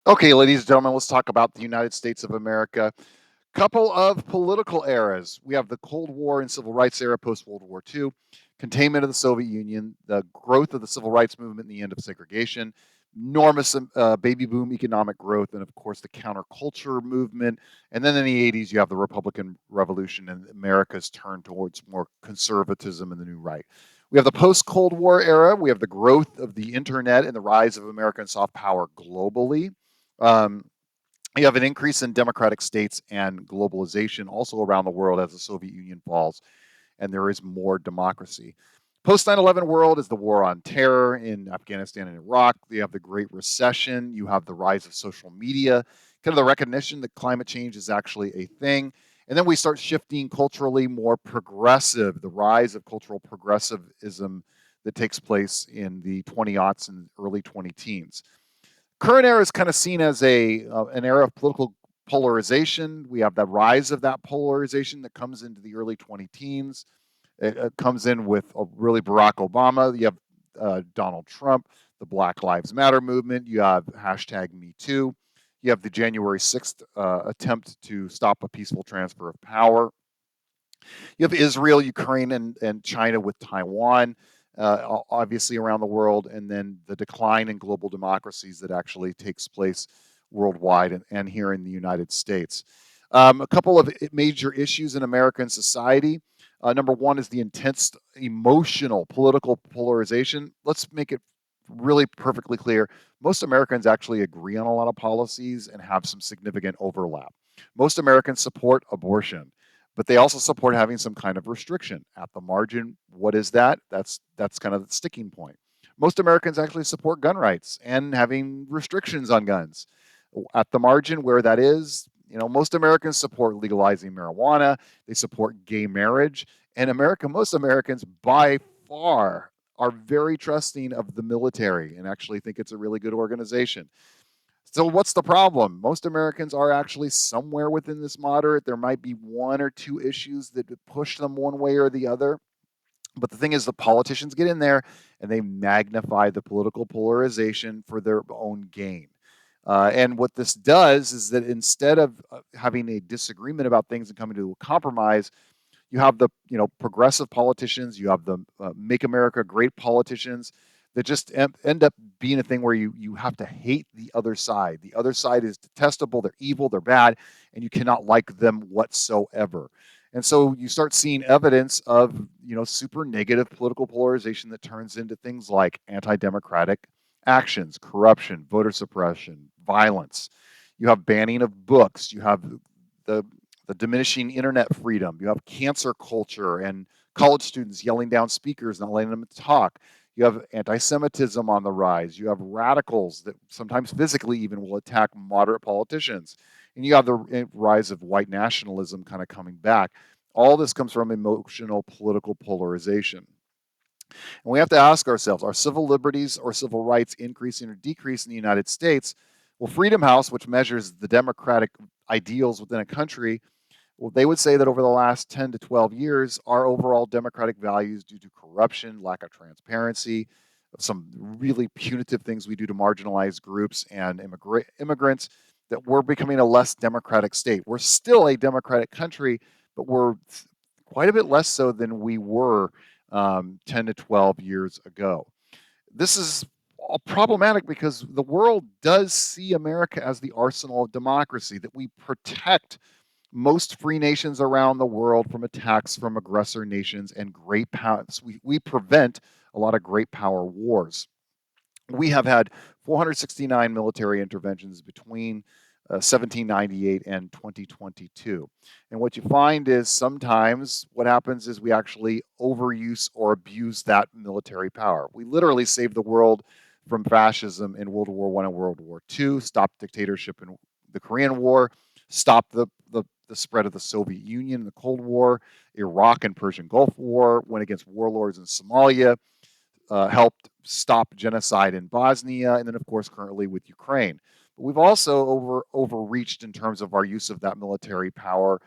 Okay, ladies and gentlemen, let's talk about the United States of America. Couple of political eras. We have the Cold War and Civil Rights era post World War II, containment of the Soviet Union, the growth of the Civil Rights Movement, and the end of segregation, enormous baby boom economic growth, and of course the counterculture movement. And then in the 80s, you have the Republican Revolution and America's turn towards more conservatism and the new right. We have the post Cold War era. We have the growth of the internet and the rise of American soft power globally. Um, you have an increase in democratic states and globalization also around the world as the Soviet Union falls and there is more democracy. Post 9/11 world is the war on terror in Afghanistan and Iraq. You have the Great Recession. You have the rise of social media, kind of the recognition that climate change is actually a thing. And then we start shifting culturally more progressive, the rise of cultural progressivism that takes place in the 20 aughts and early 20 teens. Current era is kind of seen as an era of political polarization. We have the rise of that polarization that comes into the early 20 teens. It comes in with really Barack Obama. You have Donald Trump, the Black Lives Matter movement. You have hashtag Me Too. You have the January 6th attempt to stop a peaceful transfer of power. You have Israel, Ukraine, and China with Taiwan, obviously around the world, and then the decline in global democracies that actually takes place worldwide and here in the United States. A couple of major issues in American society. Number one is the intense emotional political polarization. Let's make it really perfectly clear. Most Americans actually agree on a lot of policies and have some significant overlap. Most Americans support abortion, but they also support having some kind of restriction at the margin. What is that? That's kind of the sticking point. Most Americans actually support gun rights and having restrictions on guns. At the margin, where that is, most Americans support legalizing marijuana. They support gay marriage, and most Americans by far are very trusting of the military and actually think it's a really good organization. So what's the problem? Most Americans are actually somewhere within this moderate. There might be one or two issues that push them one way or the other. But the thing is, the politicians get in there and they magnify the political polarization for their own gain. And what this does is that instead of having a disagreement about things and coming to a compromise, you have the progressive politicians, you have the make America great politicians that just end up being a thing where you have to hate the other side. The other side is detestable, they're evil, they're bad, and you cannot like them whatsoever. And so you start seeing evidence of super negative political polarization that turns into things like anti-democratic actions, corruption, voter suppression, violence. You have banning of books. You have the the diminishing internet freedom. You have cancer culture and college students yelling down speakers, not letting them talk. You have anti Semitism on the rise. You have radicals that sometimes physically even will attack moderate politicians. And you have the rise of white nationalism kind of coming back. All this comes from emotional political polarization. And we have to ask ourselves, are civil liberties or civil rights increasing or decreasing in the United States? Well, Freedom House, which measures the democratic ideals within a country, well, they would say that over the last 10 to 12 years, our overall democratic values, due to corruption, lack of transparency, some really punitive things we do to marginalized groups and immigrants, that we're becoming a less democratic state. We're still a democratic country, but we're quite a bit less so than we were 10 to 12 years ago. This is all problematic because the world does see America as the arsenal of democracy, that we protect most free nations around the world from attacks from aggressor nations and great powers. We prevent a lot of great power wars. We have had 469 military interventions between 1798 and 2022. And what you find is sometimes what happens is we actually overuse or abuse that military power. We literally saved the world from fascism in World War I and World War II, stopped dictatorship in the Korean War, stopped the spread of the Soviet Union in the Cold War, Iraq and Persian Gulf War, went against warlords in Somalia, helped stop genocide in Bosnia, and then, of course, currently with Ukraine. But we've also overreached in terms of our use of that military power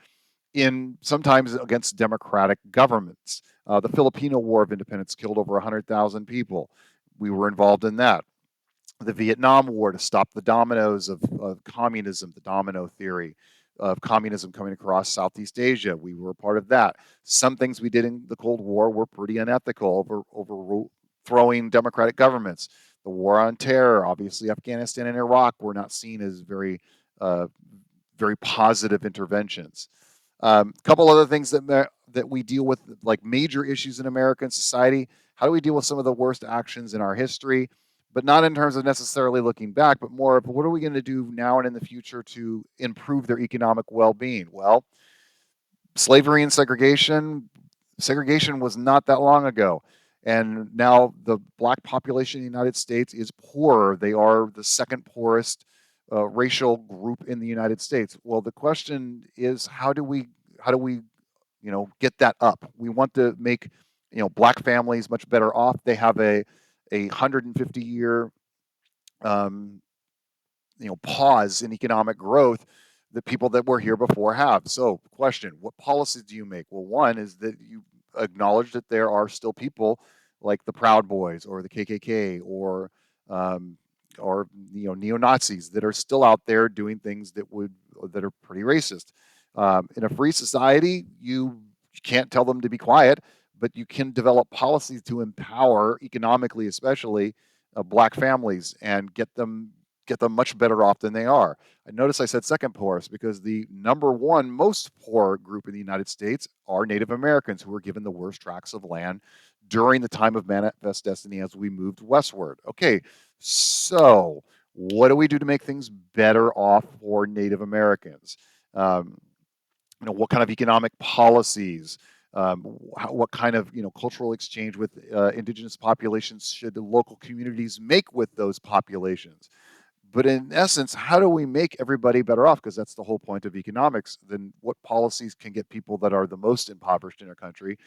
in sometimes against democratic governments. The Filipino War of Independence killed over 100,000 people. We were involved in that. the Vietnam War to stop the dominoes of communism, the domino theory of communism coming across Southeast Asia. We were a part of that. Some things we did in the Cold War were pretty unethical, overthrowing democratic governments. The war on terror, obviously, Afghanistan and Iraq were not seen as uh, very positive interventions. A couple other things that we deal with, like major issues in American society. How do we deal with some of the worst actions in our history? But not in terms of necessarily looking back, but more of what are we going to do now and in the future to improve their economic well-being? Well, slavery and segregation was not that long ago. And now the black population in the United States is poorer. They are the second poorest racial group in the United States. Well, the question is, how do we get that up? We want to make black families much better off. They have a 150-year um, pause in economic growth that people that were here before have. So, question: what policies do you make? Well, one is that you acknowledge that there are still people like the Proud Boys or the KKK um, or neo Nazis that are still out there doing things that are pretty racist. In a free society, you can't tell them to be quiet, but you can develop policies to empower economically, especially black families, and get them much better off than they are. I notice I said second poorest because the number one most poor group in the United States are Native Americans, who were given the worst tracts of land during the time of Manifest Destiny as we moved westward. Okay, so what do we do to make things better off for Native Americans? Um, what kind of economic policies, what kind of cultural exchange with indigenous populations should the local communities make with those populations? But in essence, how do we make everybody better off? Because that's the whole point of economics. Then what policies can get people that are the most impoverished in our country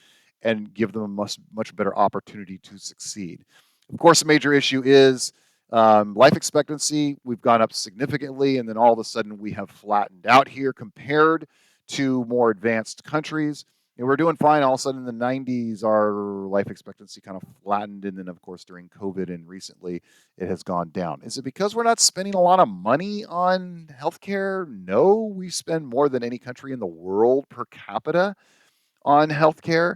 and give them a much better opportunity to succeed? Of course, a major issue is life expectancy. We've gone up significantly, and then all of a sudden we have flattened out here compared to more advanced countries. And we're doing fine. All of a sudden, in the 90s, our life expectancy kind of flattened. And then, of course, during COVID and recently, it has gone down. Is it because we're not spending a lot of money on healthcare? No, we spend more than any country in the world per capita on healthcare.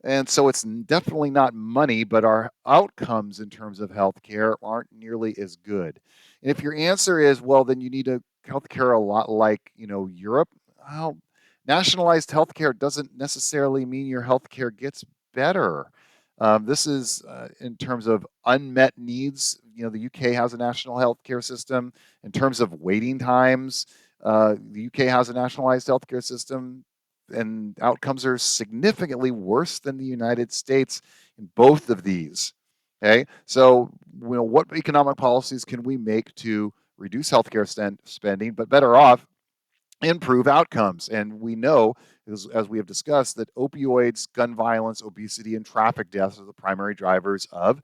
And so it's definitely not money, but our outcomes in terms of healthcare aren't nearly as good. And if your answer is, well, then you need a healthcare a lot like, Europe, well, nationalized healthcare doesn't necessarily mean your healthcare gets better. This is in terms of unmet needs. The UK has a national healthcare system. In terms of waiting times, the UK has a nationalized healthcare system, and outcomes are significantly worse than the United States in both of these. Okay, so what economic policies can we make to reduce healthcare spending, but better off improve outcomes? And we know, as we have discussed, that opioids, gun violence, obesity, and traffic deaths are the primary drivers of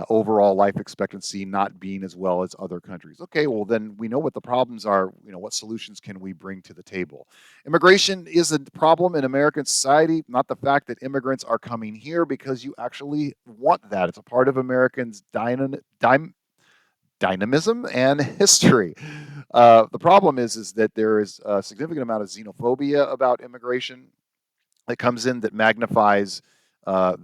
overall life expectancy not being as well as other countries. Okay, well, then we know what the problems are. What solutions can we bring to the table? Immigration is a problem in American society, not the fact that immigrants are coming here because you actually want that. It's a part of Americans' dynamism and history. The problem is that there is a significant amount of xenophobia about immigration that comes in that magnifies uh,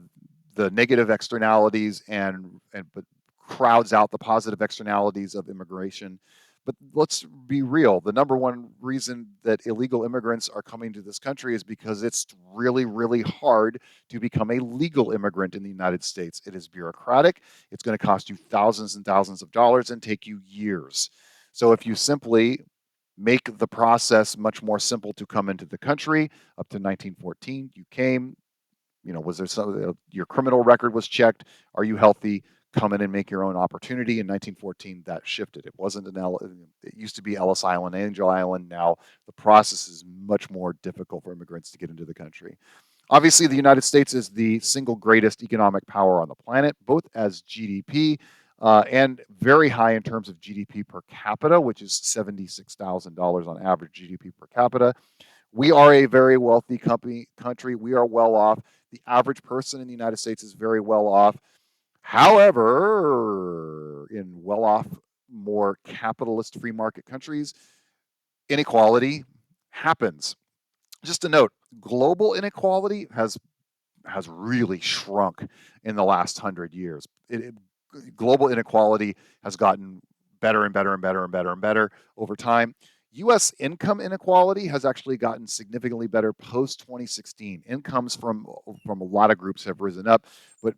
the negative externalities and but crowds out the positive externalities of immigration. But let's be real. The number one reason that illegal immigrants are coming to this country is because it's really, really hard to become a legal immigrant in the United States. It is bureaucratic. It's going to cost you thousands and thousands of dollars and take you years. So if you simply make the process much more simple to come into the country, up to 1914, you came, was there some, your criminal record was checked, are you healthy, come in and make your own opportunity. In 1914, that shifted. It wasn't it used to be Ellis Island, Angel Island. Now the process is much more difficult for immigrants to get into the country. Obviously, the United States is the single greatest economic power on the planet, both as GDP and very high in terms of GDP per capita, which is $76,000 on average GDP per capita. We are a very wealthy country. We are well off. The average person in the United States is very well off. However, in well-off, more capitalist free market countries, inequality happens. Just a note, global inequality has really shrunk in the last 100 years. Global inequality has gotten better and better and better and better and better over time. U.S. income inequality has actually gotten significantly better post 2016. Incomes from a lot of groups have risen up, but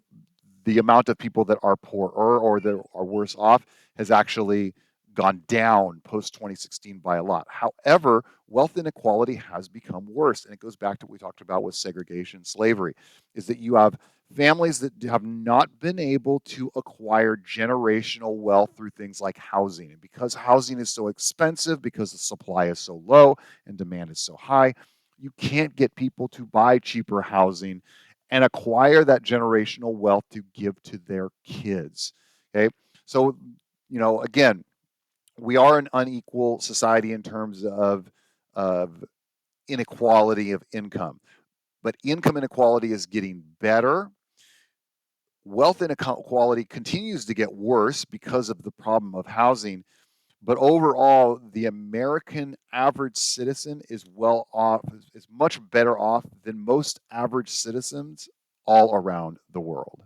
the amount of people that are poorer or that are worse off has actually gone down post 2016 by a lot. However, wealth inequality has become worse. And it goes back to what we talked about with segregation, slavery, is that you have families that have not been able to acquire generational wealth through things like housing. And because housing is so expensive, because the supply is so low and demand is so high, you can't get people to buy cheaper housing and acquire that generational wealth to give to their kids. Okay. So, again, we are an unequal society in terms of inequality of income, but income inequality is getting better. Wealth inequality continues to get worse because of the problem of housing. But overall, the American average citizen is well off, is much better off than most average citizens all around the world.